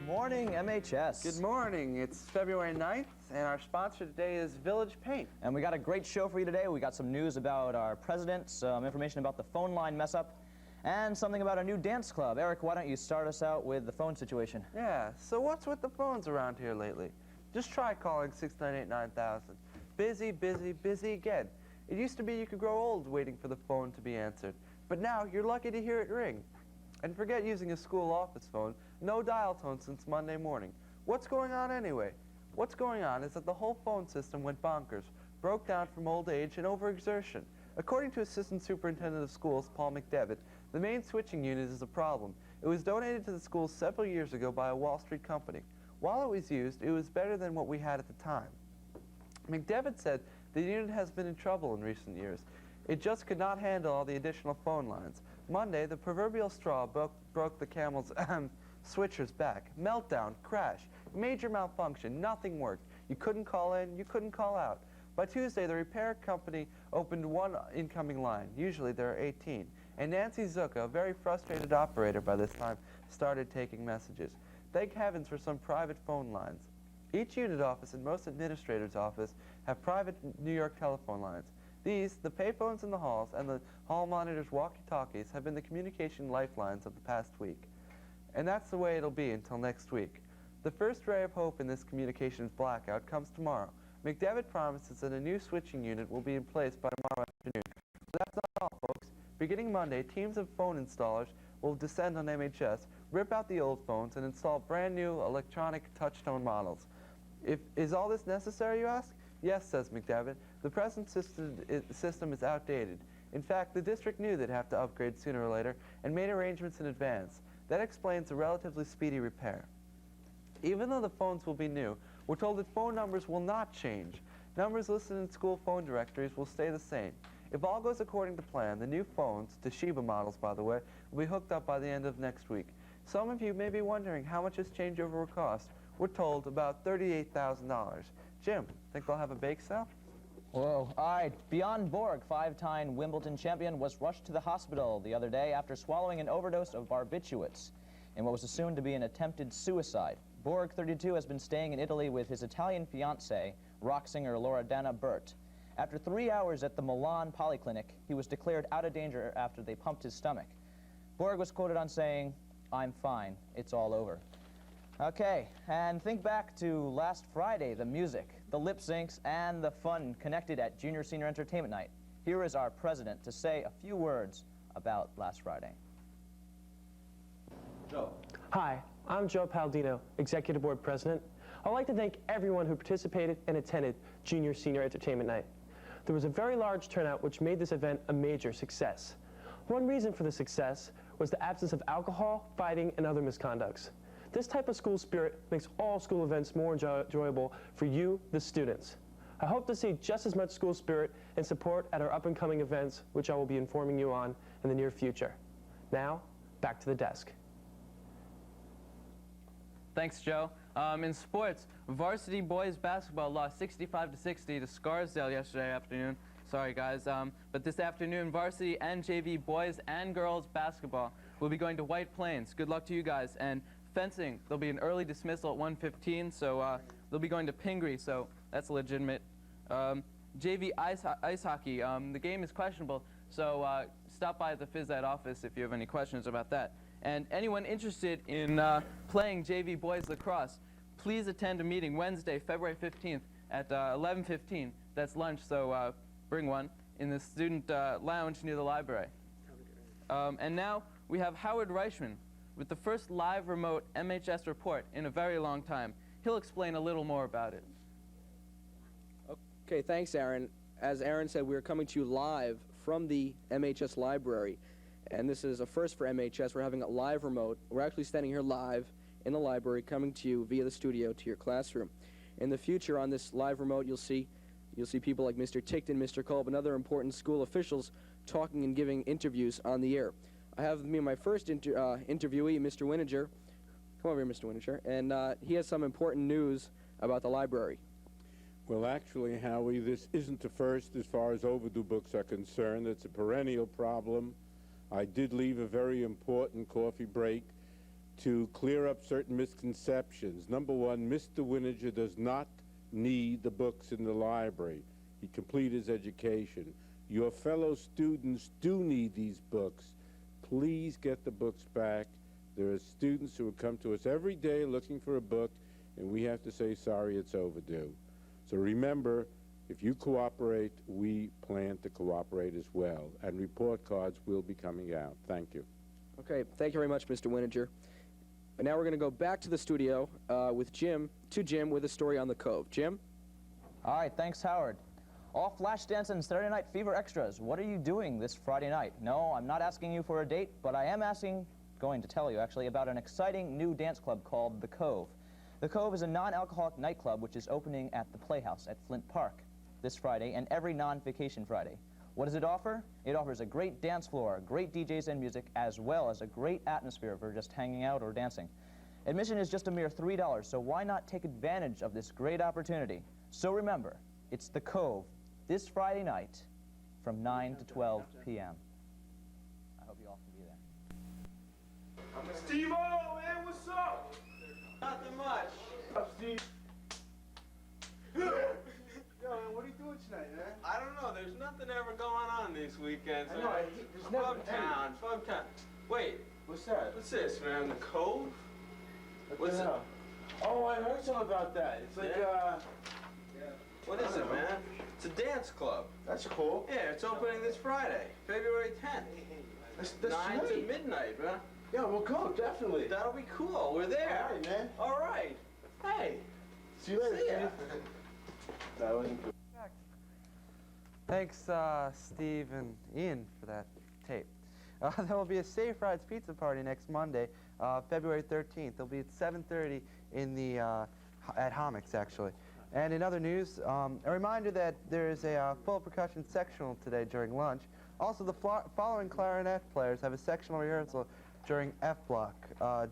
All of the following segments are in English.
morning, MHS. Good morning. It's February 9th, and our sponsor today is Village Paint. And we got a great show for you today. We got some news about our president, some information about the phone line mess-up, and something about a new dance club. Eric, why don't you start us out with the phone situation? Yeah, so what's with the phones around here lately? Just try calling 698-9000. Busy, busy, busy again. It used to be you could grow old waiting for the phone to be answered, but now you're lucky to hear it ring. And forget using a school office phone. No dial tone since Monday morning. What's going on anyway? What's going on is that the whole phone system went bonkers, broke down from old age and overexertion. According to Assistant Superintendent of Schools, Paul McDevitt, the main switching unit is a problem. It was donated to the schools several years ago by a Wall Street company. While it was used, it was better than what we had at the time. McDevitt said the unit has been in trouble in recent years. It just could not handle all the additional phone lines. Monday, the proverbial straw broke the camel's switcher's back. Meltdown, crash, major malfunction, nothing worked. You couldn't call in, you couldn't call out. By Tuesday, the repair company opened one incoming line. Usually there are 18. And Nancy Zucca, a very frustrated operator by this time, started taking messages. Thank heavens for some private phone lines. Each unit office and most administrators' office have private New York telephone lines. These, the payphones in the halls and the hall monitors' walkie-talkies, have been the communication lifelines of the past week. And that's the way it'll be until next week. The first ray of hope in this communications blackout comes tomorrow. McDevitt promises that a new switching unit will be in place by tomorrow afternoon. But that's not all, folks. Beginning Monday, teams of phone installers will descend on MHS, rip out the old phones, and install brand new electronic touch-tone models. Is all this necessary, you ask? Yes, says McDevitt. The present system is outdated. In fact, the district knew they'd have to upgrade sooner or later and made arrangements in advance. That explains the relatively speedy repair. Even though the phones will be new, we're told that phone numbers will not change. Numbers listed in school phone directories will stay the same. If all goes according to plan, the new phones, Toshiba models by the way, will be hooked up by the end of next week. Some of you may be wondering how much this changeover will cost. We're told about $38,000. Jim, think they'll have a bake sale? Whoa. All right. Beyond Borg, five-time Wimbledon champion, was rushed to the hospital the other day after swallowing an overdose of barbiturates in what was assumed to be an attempted suicide. Borg, 32, has been staying in Italy with his Italian fiancée, rock singer Loredana Burt. After 3 hours at the Milan Polyclinic, he was declared out of danger after they pumped his stomach. Borg was quoted on saying, "I'm fine. It's all over." Okay, and think back to last Friday, the music, the lip syncs, and the fun connected at Junior Senior Entertainment Night. Here is our president to say a few words about last Friday. Joe. Hi, I'm Joe Paldino, Executive Board President. I'd like to thank everyone who participated and attended Junior Senior Entertainment Night. There was a very large turnout which made this event a major success. One reason for the success was the absence of alcohol, fighting, and other misconducts. This type of school spirit makes all school events more enjoyable for you, the students. I hope to see just as much school spirit and support at our up-and-coming events, which I will be informing you on in the near future. Now, back to the desk. Thanks, Joe. In sports, varsity boys basketball lost 65-60 to Scarsdale yesterday afternoon. Sorry, guys. But this afternoon, varsity and JV boys and girls basketball will be going to White Plains. Good luck to you guys. And fencing, there'll be an early dismissal at 1:15, so they'll be going to Pingree, so that's legitimate. JV ice hockey, the game is questionable, so stop by the phys ed office if you have any questions about that. And anyone interested in playing JV boys lacrosse, please attend a meeting Wednesday, February 15th at 11:15. That's lunch, so bring one, in the student lounge near the library. And now we have Howard Reichman with the first live remote MHS report in a very long time. He'll explain a little more about it. Okay, thanks, Aaron. As Aaron said, we're coming to you live from the MHS library. And this is a first for MHS. We're having a live remote. We're actually standing here live in the library, coming to you via the studio to your classroom. In the future, on this live remote, you'll see people like Mr. Tickton, Mr. Kolb, and other important school officials talking and giving interviews on the air. I have with me my first interviewee, Mr. Wininger. Come over here, Mr. Wininger. And he has some important news about the library. Well, actually, Howie, this isn't the first as far as overdue books are concerned. It's a perennial problem. I did leave a very important coffee break to clear up certain misconceptions. Number one, Mr. Wininger does not need the books in the library. He completed his education. Your fellow students do need these books. Please get the books back. There are students who come to us every day looking for a book, and we have to say, sorry, it's overdue. So remember, if you cooperate, we plan to cooperate as well, and report cards will be coming out. Thank you. Okay, thank you very much, Mr. Wininger. And now we're going to go back to the studio with Jim with a story on the Cove. Jim? All right, thanks, Howard. All Flashdance and Saturday Night Fever extras, what are you doing this Friday night? No, I'm not asking you for a date, but I am going to tell you, actually, about an exciting new dance club called The Cove. The Cove is a non-alcoholic nightclub which is opening at the Playhouse at Flint Park this Friday and every non-vacation Friday. What does it offer? It offers a great dance floor, great DJs and music, as well as a great atmosphere for just hanging out or dancing. Admission is just a mere $3, so why not take advantage of this great opportunity? So remember, it's The Cove this Friday night from 9 to 12 p.m. I hope you all can be there. Steve-O, man, what's up? Nothing much. What's up, Steve? Yo, man, what are you doing tonight, man? I don't know. There's nothing ever going on these weekends. I know, there's never Fub town. Wait, What's that? what's this, man? The Cove? What the hell? Oh, I heard something about that. It's like, What is it, man? It's a dance club. that's cool. Yeah, it's opening this Friday, February 10th. That's 9 to great. midnight, man. Yeah, we'll go, definitely. That'll be cool. We're there. All right, man. All right. Hey. See you later, See ya. Steve. That wasn't cool. Thanks, Steve and Ian, for that tape. There will be a Safe Rides Pizza Party next Monday, February 13th. It'll be at 7:30 in the at Homics, actually. And in other news, a reminder that there is a full percussion sectional today during lunch. Also, the following clarinet players have a sectional rehearsal during F block: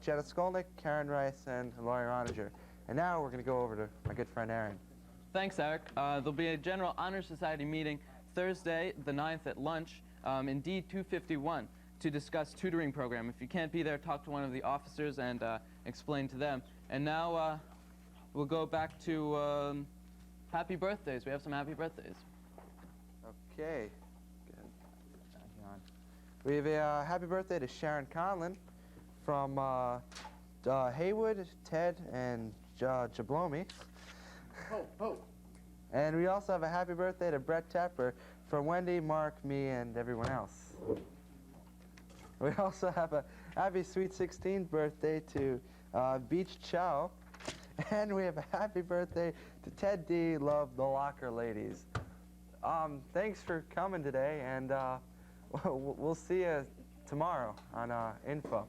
Jenna Skolnick, Karen Rice, and Laurie Roninger. And now we're going to go over to my good friend Aaron. Thanks, Eric. There'll be a General Honor Society meeting Thursday, the 9th at lunch in D251 to discuss tutoring program. If you can't be there, talk to one of the officers and explain to them. And now we'll go back to happy birthdays. We have some happy birthdays. Okay. We have a happy birthday to Sharon Conlon from Haywood, Ted, and Jablomi. Oh. And we also have a happy birthday to Brett Tepper from Wendy, Mark, me, and everyone else. We also have a happy Sweet 16th birthday to Beach Chow. And we have a happy birthday to Ted D. Love the Locker Ladies. Thanks for coming today, and we'll see you tomorrow on Info.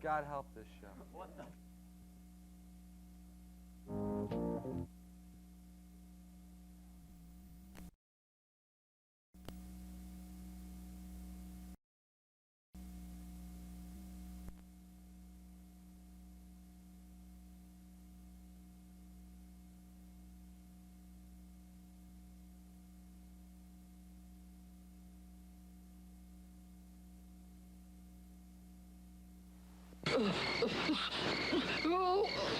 God help this show. What the?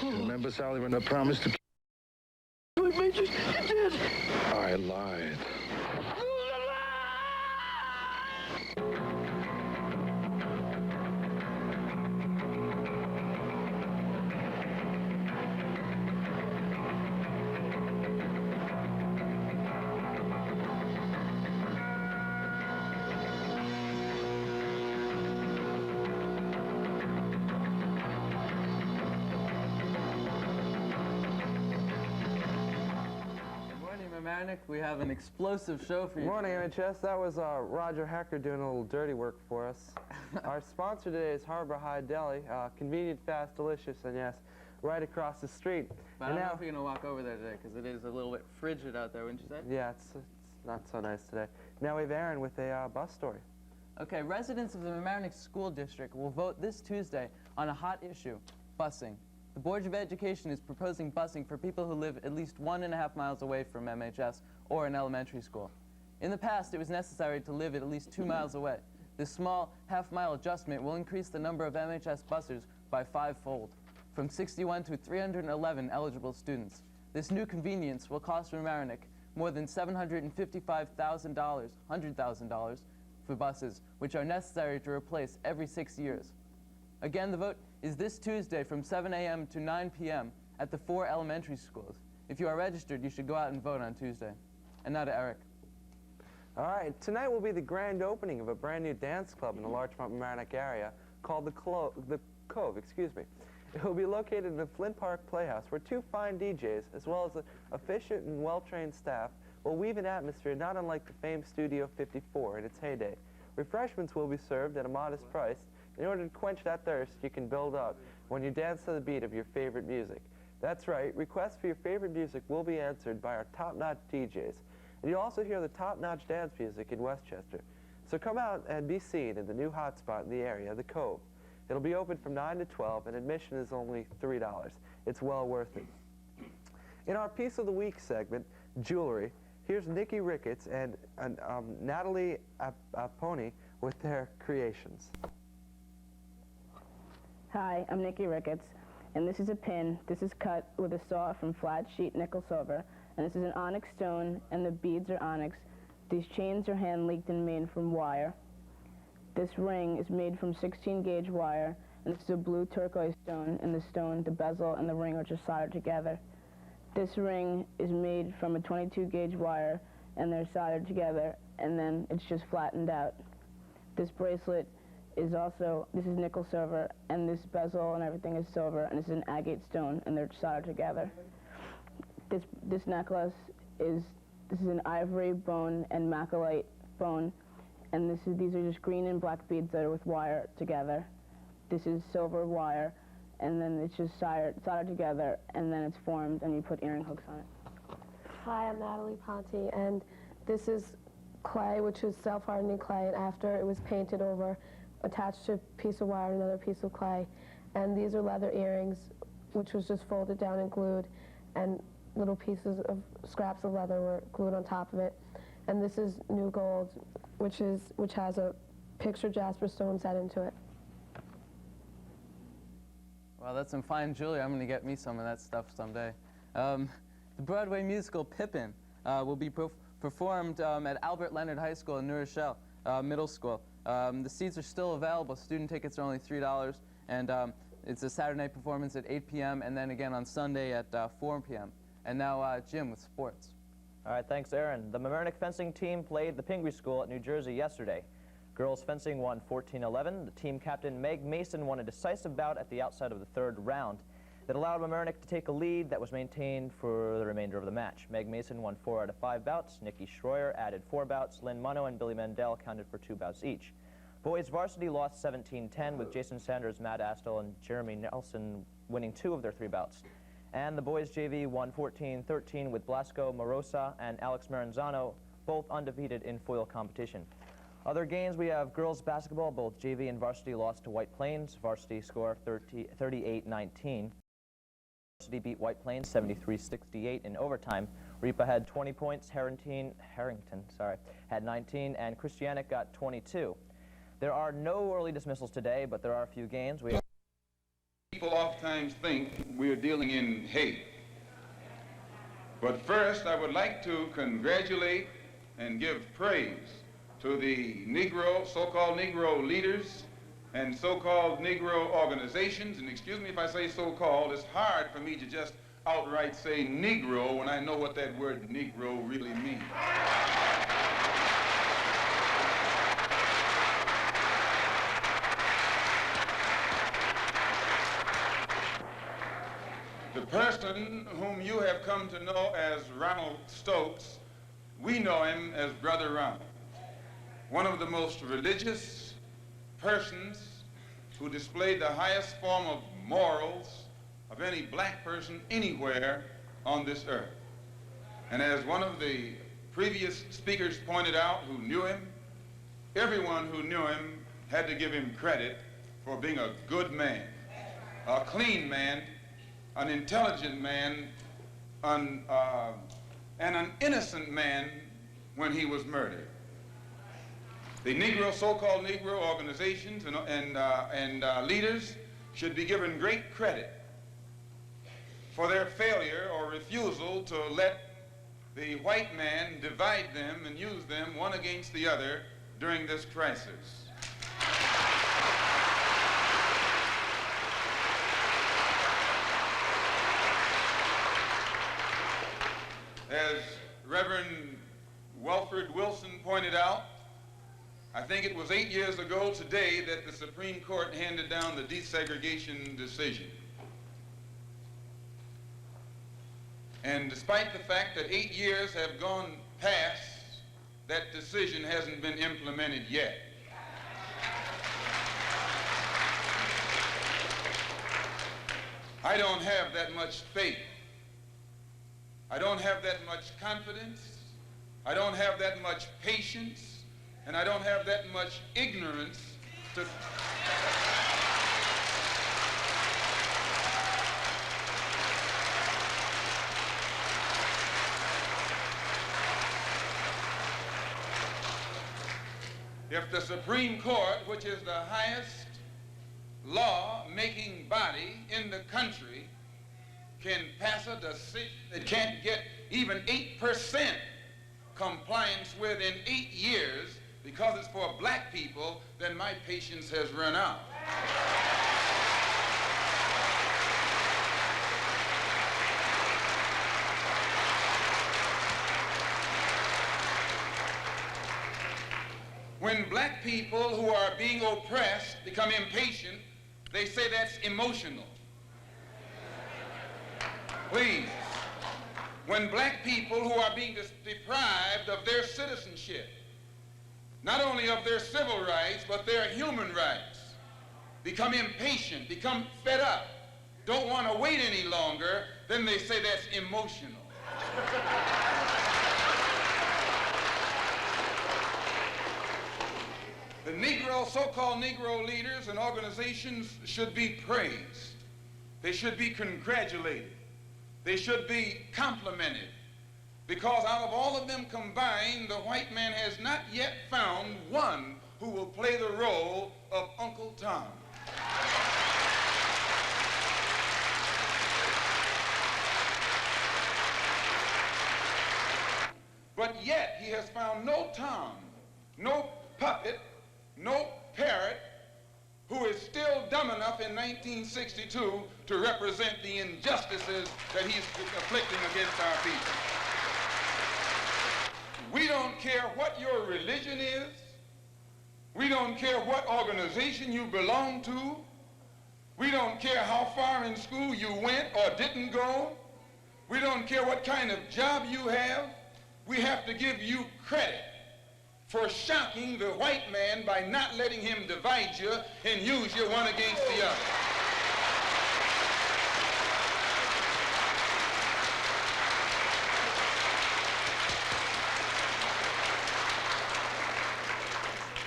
Remember, Sally, when I promised to... I lied. We have an explosive show for you. Morning, MHS. That was Roger Hacker doing a little dirty work for us. Our sponsor today is Harbor High Deli. Convenient, fast, delicious, and yes, right across the street. But I don't know if you're going to walk over there today because it is a little bit frigid out there, wouldn't you say? Yeah, it's not so nice today. Now we have Aaron with a bus story. Okay, residents of the Mamaroneck School District will vote this Tuesday on a hot issue, busing. The Board of Education is proposing busing for people who live at least 1.5 miles away from MHS or an elementary school. In the past, it was necessary to live at least 2 miles away. This small half-mile adjustment will increase the number of MHS buses by 5-fold, from 61 to 311 eligible students. This new convenience will cost Mamaroneck more than $755,000 for buses, which are necessary to replace every 6 years. Again, the vote is this Tuesday from 7 a.m. to 9 p.m. at the 4 elementary schools. If you are registered, you should go out and vote on Tuesday. And now to Eric. All right, tonight will be the grand opening of a brand new dance club in the Larchmont Mamaroneck area called the Cove. It will be located in the Flint Park Playhouse, where 2 fine DJs, as well as an efficient and well-trained staff, will weave an atmosphere not unlike the famed Studio 54 in its heyday. Refreshments will be served at a modest price in order to quench that thirst you can build up when you dance to the beat of your favorite music. That's right, requests for your favorite music will be answered by our top-notch DJs. And you'll also hear the top-notch dance music in Westchester. So come out and be seen in the new hotspot in the area, the Cove. It'll be open from 9 to 12, and admission is only $3. It's well worth it. In our Piece of the Week segment, Jewelry, here's Nikki Ricketts and Natalie Aponi with their creations. Hi, I'm Nikki Ricketts, and this is a pin. This is cut with a saw from flat sheet nickel silver, and this is an onyx stone, and the beads are onyx. These chains are hand-leaked and made from wire. This ring is made from 16-gauge wire, and this is a blue turquoise stone, and the stone, the bezel, and the ring are just soldered together. This ring is made from a 22-gauge wire, and they're soldered together, and then it's just flattened out. This bracelet is also, this is nickel silver, and this bezel and everything is silver, and this is an agate stone, and they're soldered together. This necklace is, this is an ivory bone and macrolite bone, and these are just green and black beads that are with wire together. This is silver wire, and then it's just soldered together, and then it's formed, and you put earring hooks on it. Hi, I'm Natalie Ponte, and this is clay, which is self-hardening clay, and after it was painted over, attached to a piece of wire and another piece of clay. And these are leather earrings, which was just folded down and glued, and little pieces of scraps of leather were glued on top of it. And this is new gold, which has a picture jasper stone set into it. Wow, that's some fine jewelry. I'm going to get me some of that stuff someday. The Broadway musical Pippin will be performed at Albert Leonard High School in New Rochelle Middle School. The seats are still available. Student tickets are only $3, and it's a Saturday night performance at 8 p.m. and then again on Sunday at 4 p.m. And now Jim with sports. All right, thanks, Aaron. The Mamaroneck fencing team played the Pingree School at New Jersey yesterday. Girls fencing won 14-11. The team captain, Meg Mason, won a decisive bout at the outside of the 3rd round that allowed Mamaroneck to take a lead that was maintained for the remainder of the match. Meg Mason won 4 out of 5 bouts. Nikki Schroyer added 4 bouts. Lynn Munno and Billy Mandel counted for 2 bouts each. Boys varsity lost 17-10 with Jason Sanders, Matt Astle, and Jeremy Nelson winning 2 of their 3 bouts. And the boys JV won 14-13 with Blasco Morosa and Alex Maranzano, both undefeated in foil competition. Other games, we have girls basketball. Both JV and varsity lost to White Plains. Varsity score 38-19. Varsity beat White Plains 73-68 in overtime. Repa had 20 points. Harrington had 19, and Christianic got 22. There are no early dismissals today, but there are a few games. People oftentimes think we're dealing in hate. But first, I would like to congratulate and give praise to the Negro, so-called Negro leaders and so-called Negro organizations. And excuse me if I say so-called, it's hard for me to just outright say Negro when I know what that word Negro really means. The person whom you have come to know as Ronald Stokes, we know him as Brother Ronald. One of the most religious persons who displayed the highest form of morals of any black person anywhere on this earth. And as one of the previous speakers pointed out who knew him, everyone who knew him had to give him credit for being a good man, a clean man, an intelligent man, and an innocent man when he was murdered. The Negro, so-called Negro organizations and leaders should be given great credit for their failure or refusal to let the white man divide them and use them one against the other during this crisis. As Reverend Wilford Wilson pointed out, I think it was 8 years ago today that the Supreme Court handed down the desegregation decision. And despite the fact that 8 years have gone past, that decision hasn't been implemented yet. I don't have that much faith. I don't have that much confidence. I don't have that much patience. And I don't have that much ignorance to... If the Supreme Court, which is the highest law-making body in the country, can pass a decision that can't get even 8% compliance with in 8 years because it's for black people, then my patience has run out. When black people who are being oppressed become impatient, they say that's emotional. Please. When black people who are being deprived of their citizenship, not only of their civil rights, but their human rights, become impatient, become fed up, don't want to wait any longer, then they say that's emotional. The Negro, so-called Negro leaders and organizations should be praised. They should be congratulated. They should be complimented, because out of all of them combined, the white man has not yet found one who will play the role of Uncle Tom. But yet he has found no Tom, no puppet, no parrot who is still dumb enough in 1962 to represent the injustices that he's afflicting against our people. We don't care what your religion is. We don't care what organization you belong to. We don't care how far in school you went or didn't go. We don't care what kind of job you have. We have to give you credit for shocking the white man by not letting him divide you and use you one against the other.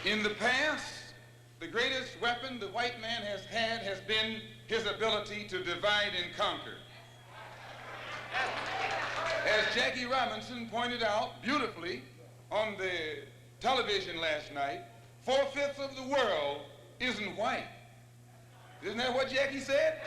In the past, the greatest weapon the white man has had has been his ability to divide and conquer. As Jackie Robinson pointed out beautifully on the television last night, 4/5 of the world isn't white. Isn't that what Jackie said?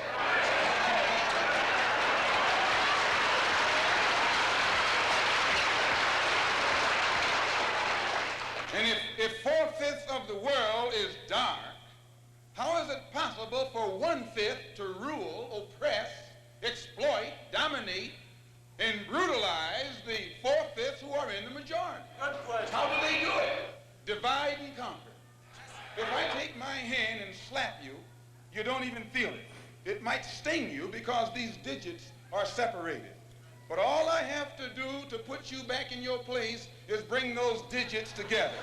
And if 4/5 of the world is dark, how is it possible for 1/5 to rule, oppress, exploit, dominate, and brutalize the 4/5 who are in the majority? Good question. How do they do it? Divide and conquer. If I take my hand and slap you, you don't even feel it. It might sting you because these digits are separated. But all I have to do to put you back in your place is bring those digits together.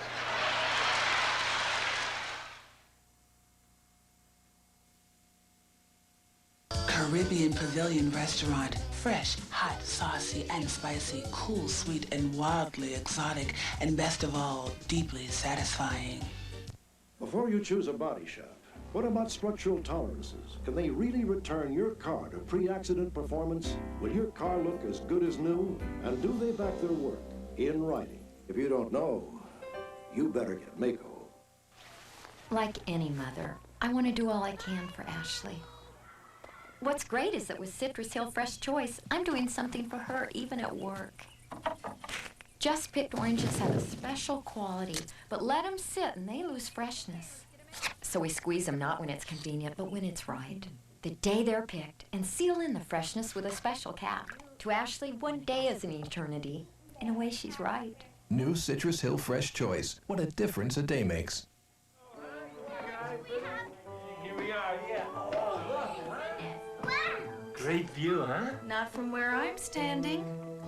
Caribbean Pavilion Restaurant. Fresh, hot, saucy, and spicy, cool, sweet, and wildly exotic, and best of all, deeply satisfying. Before you choose a body shop, what about structural tolerances? Can they really return your car to pre-accident performance? Will your car look as good as new? And do they back their work in writing? If you don't know, you better get Mako. Like any mother, I want to do all I can for Ashley. What's great is that with Citrus Hill Fresh Choice, I'm doing something for her even at work. Just picked oranges have a special quality, but let them sit and they lose freshness. So we squeeze them not when it's convenient, but when it's right. The day they're picked, and seal in the freshness with a special cap. To Ashley, one day is an eternity. In a way, she's right. New Citrus Hill Fresh Choice. What a difference a day makes. Here we are, yeah. Great view, huh? Not from where I'm standing.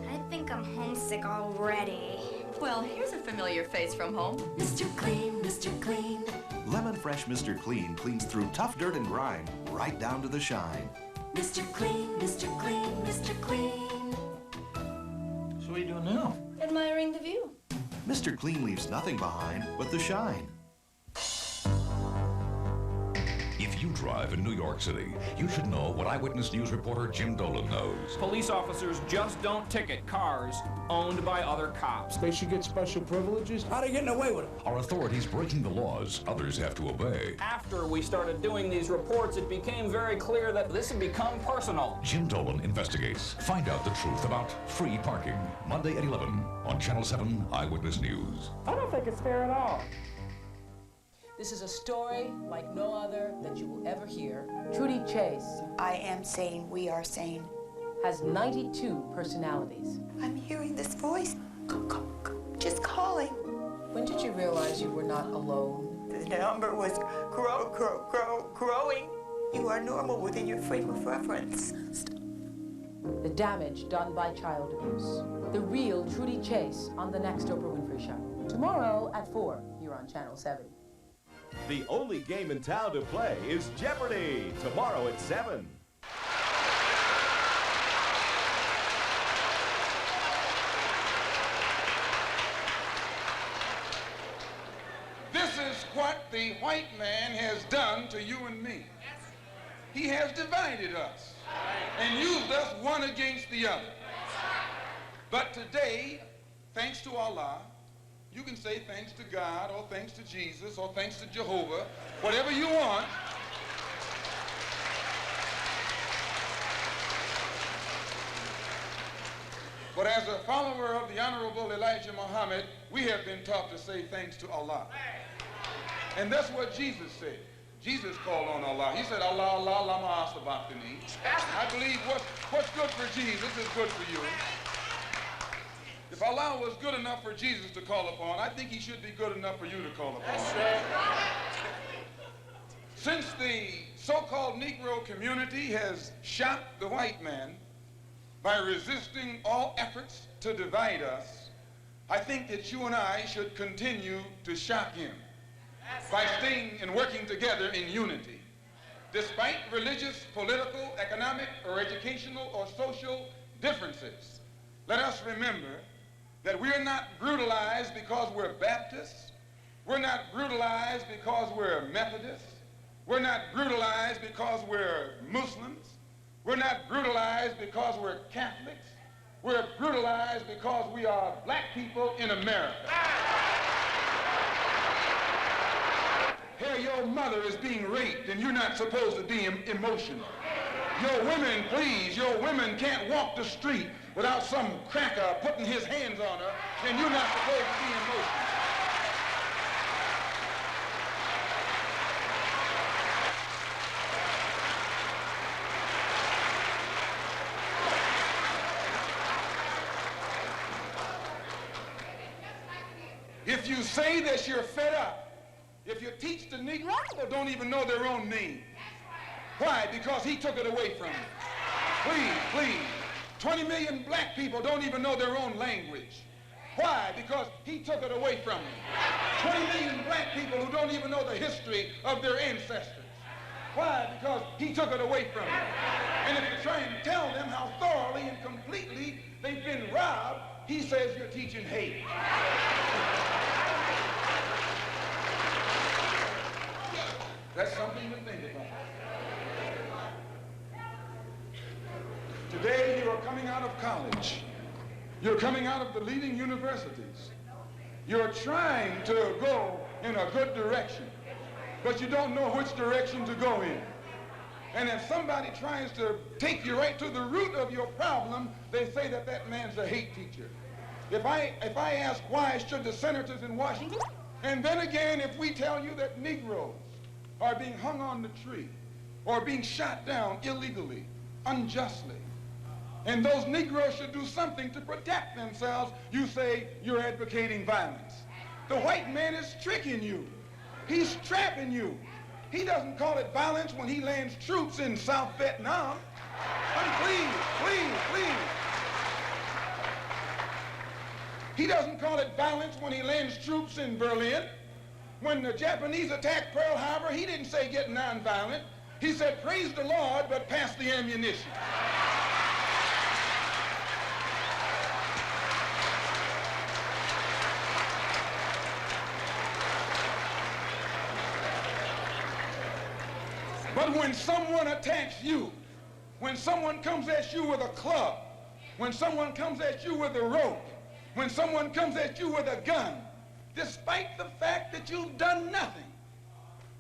I think I'm homesick already. Well, here's a familiar face from home. Mr. Clean, Mr. Clean. Lemon Fresh Mr. Clean cleans through tough dirt and grime, right down to the shine. Mr. Clean, Mr. Clean, Mr. Clean. So what are you doing now? Admiring the view. Mr. Clean leaves nothing behind but the shine. If you drive in New York City, you should know what Eyewitness News reporter Jim Dolan knows. Police officers just don't ticket cars owned by other cops. They should get special privileges. How are they getting away with it? Are authorities breaking the laws others have to obey? After we started doing these reports, it became very clear that this had become personal. Jim Dolan investigates. Find out the truth about free parking. Monday at 11 on Channel 7 Eyewitness News. I don't think it's fair at all. This is a story like no other that you will ever hear. Trudy Chase I am sane, we are sane. has 92 personalities. I'm hearing this voice. Just calling. When did you realize you were not alone? The number was growing. You are normal within your frame of reference. The damage done by child abuse. The real Trudy Chase on the next Oprah Winfrey Show. Tomorrow at 4 here on Channel 7. The only game in town to play is Jeopardy! Tomorrow at 7. This is what the white man has done to you and me. He has divided us and used us one against the other. But today, thanks to Allah, you can say thanks to God, or thanks to Jesus, or thanks to Jehovah, whatever you want. But as a follower of the Honorable Elijah Muhammad, we have been taught to say thanks to Allah. And that's what Jesus said. Jesus called on Allah. He said, Allah, Allah, lama asabachthani. I believe what's good for Jesus is good for you. If Allah was good enough for Jesus to call upon, I think he should be good enough for you to call upon. That's right. Since the so-called Negro community has shocked the white man by resisting all efforts to divide us, I think that you and I should continue to shock him by staying and working together in unity. Despite religious, political, economic, or educational, or social differences, let us remember that we're not brutalized because we're Baptists. We're not brutalized because we're Methodists. We're not brutalized because we're Muslims. We're not brutalized because we're Catholics. We're brutalized because we are black people in America. Here, your mother is being raped and you're not supposed to be emotional. Your women, please, your women can't walk the street without some cracker putting his hands on her, and you're not supposed to be emotional. If you say that you're fed up, if you teach the Negro, people don't even know their own name. Why? Because he took it away from them. Please, please. 20 million black people don't even know their own language. Why? Because he took it away from them. 20 million black people who don't even know the history of their ancestors. Why? Because he took it away from them. And if you try and tell them how thoroughly and completely they've been robbed, he says you're teaching hate. That's something to think about. Today, you are coming out of college. You're coming out of the leading universities. You're trying to go in a good direction. but you don't know which direction to go in. And if somebody tries to take you right to the root of your problem, they say that that man's a hate teacher. If I ask why should the senators in Washington, and then again if we tell you that Negroes are being hung on the tree or being shot down illegally, unjustly, and those Negroes should do something to protect themselves, you say you're advocating violence. The white man is tricking you. He's trapping you. He doesn't call it violence when he lands troops in South Vietnam. Please. He doesn't call it violence when he lands troops in Berlin. When the Japanese attacked Pearl Harbor, he didn't say get nonviolent. He said, praise the Lord, but pass the ammunition. But when someone attacks you, when someone comes at you with a club, when someone comes at you with a rope, when someone comes at you with a gun, despite the fact that you've done nothing,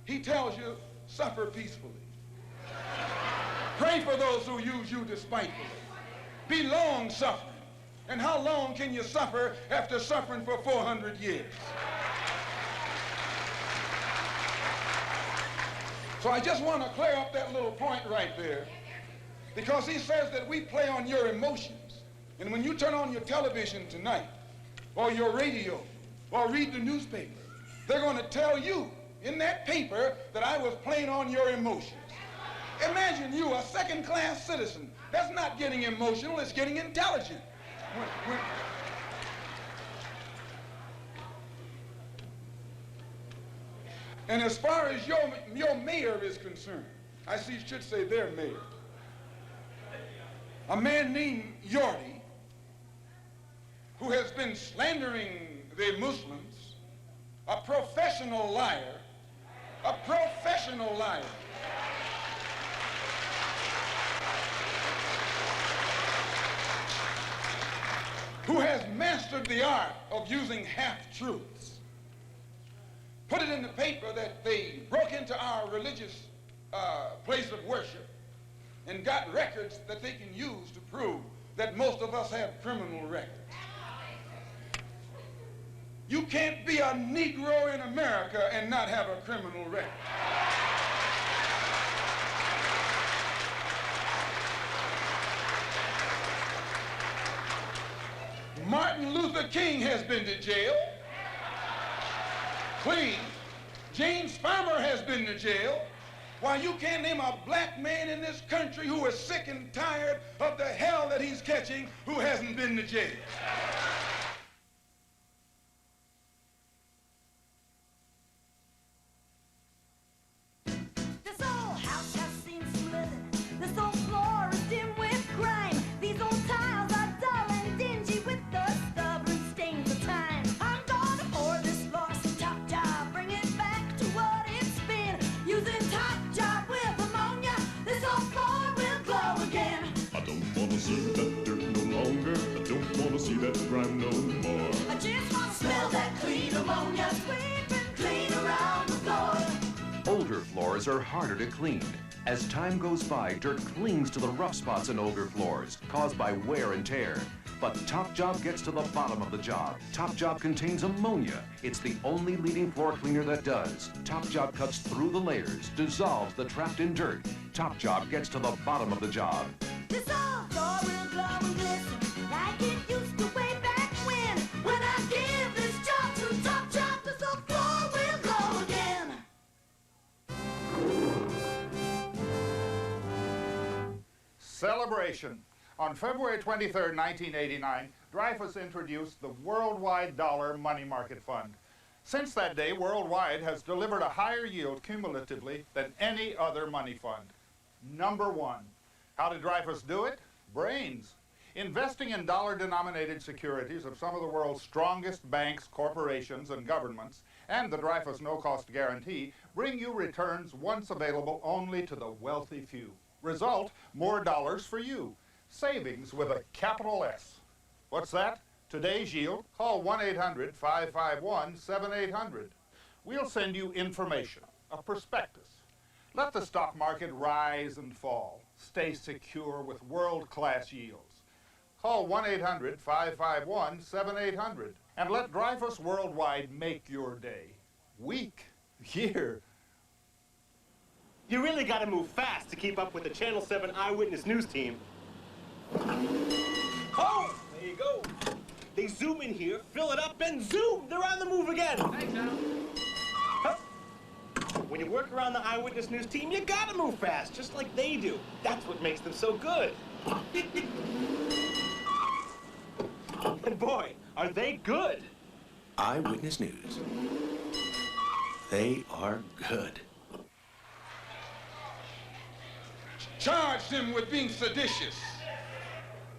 he tells you, suffer peacefully. Pray for those who use you despitefully. Be long-suffering. And how long can you suffer after suffering for 400 years? So I just want to clear up that little point right there, because he says that we play on your emotions. And when you turn on your television tonight, or your radio, or read the newspaper, they're going to tell you in that paper that I was playing on your emotions. Imagine you, a second-class citizen. That's not getting emotional, it's getting intelligent. And as far as your mayor is concerned, I see you should say their mayor. A man named Yorty, who has been slandering the Muslims, a professional liar, who has mastered the art of using half-truths. Put it in the paper that they broke into our religious place of worship and got records that they can use to prove that most of us have criminal records. You can't be a Negro in America and not have a criminal record. Martin Luther King has been to jail. Clean. James Farmer has been to jail. Why, you can't name a black man in this country who is sick and tired of the hell that he's catching who hasn't been to jail. This old house has seen some living. This old floor is dim with grime. These old tiles are dull and dingy with the stubborn stains of time. I'm gonna pour this floor some top job, bring it back to what it's been. Using top job with ammonia, this old floor will glow again. I don't wanna see that dirt no longer. I don't wanna see that grime no more. I just wanna smell that clean ammonia, sweep and clean around the floor. Older floors are harder to clean. As time goes by, dirt clings to the rough spots in older floors, caused by wear and tear. But Top Job gets to the bottom of the job. Top Job contains ammonia. It's the only leading floor cleaner that does. Top Job cuts through the layers, dissolves the trapped-in dirt. Top Job gets to the bottom of the job. This old floor will glow and glisten like it used to way back when. When I give this job to Top Job, this old floor will glow again. Celebration. On February 23, 1989, Dreyfus introduced the Worldwide Dollar Money Market Fund. Since that day, Worldwide has delivered a higher yield cumulatively than any other money fund. Number one. How did Dreyfus do it? Brains. Investing in dollar-denominated securities of some of the world's strongest banks, corporations, and governments, and the Dreyfus no-cost guarantee bring you returns once available only to the wealthy few. Result, more dollars for you. Savings with a capital S. What's that? Today's yield? Call 1-800-551-7800. We'll send you information. a prospectus. Let the stock market rise and fall. Stay secure with world-class yields. Call 1-800-551-7800 and let Dreyfus Worldwide make your day, week, year. You really got to move fast to keep up with the Channel 7 Eyewitness News team. Oh, there you go. They zoom in here, fill it up, and zoom! They're on the move again. Thanks, Al. When you work around the Eyewitness News team, you gotta move fast, just like they do. That's what makes them so good. And boy, are they good. Eyewitness News. They are good. Charged him with being seditious.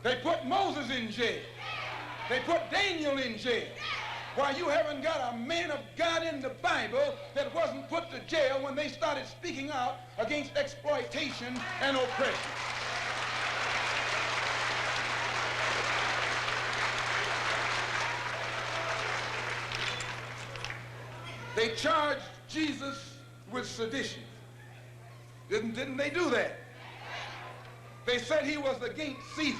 They put Moses in jail. They put Daniel in jail. Why, you haven't got a man of God in the Bible that wasn't put to jail when they started speaking out against exploitation and oppression. They charged Jesus with sedition. Didn't they do that? They said he was against Caesar.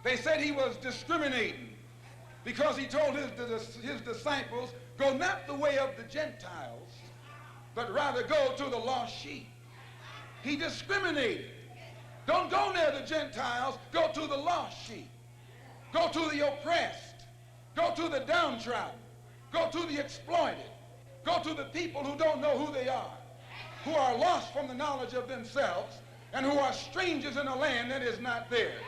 They said he was discriminating because he told his disciples, go not the way of the Gentiles, but rather go to the lost sheep. He discriminated. Don't go near the Gentiles, go to the lost sheep. Go to the oppressed. Go to the downtrodden. Go to the exploited. Go to the people who don't know who they are, who are lost from the knowledge of themselves, and who are strangers in a land that is not theirs.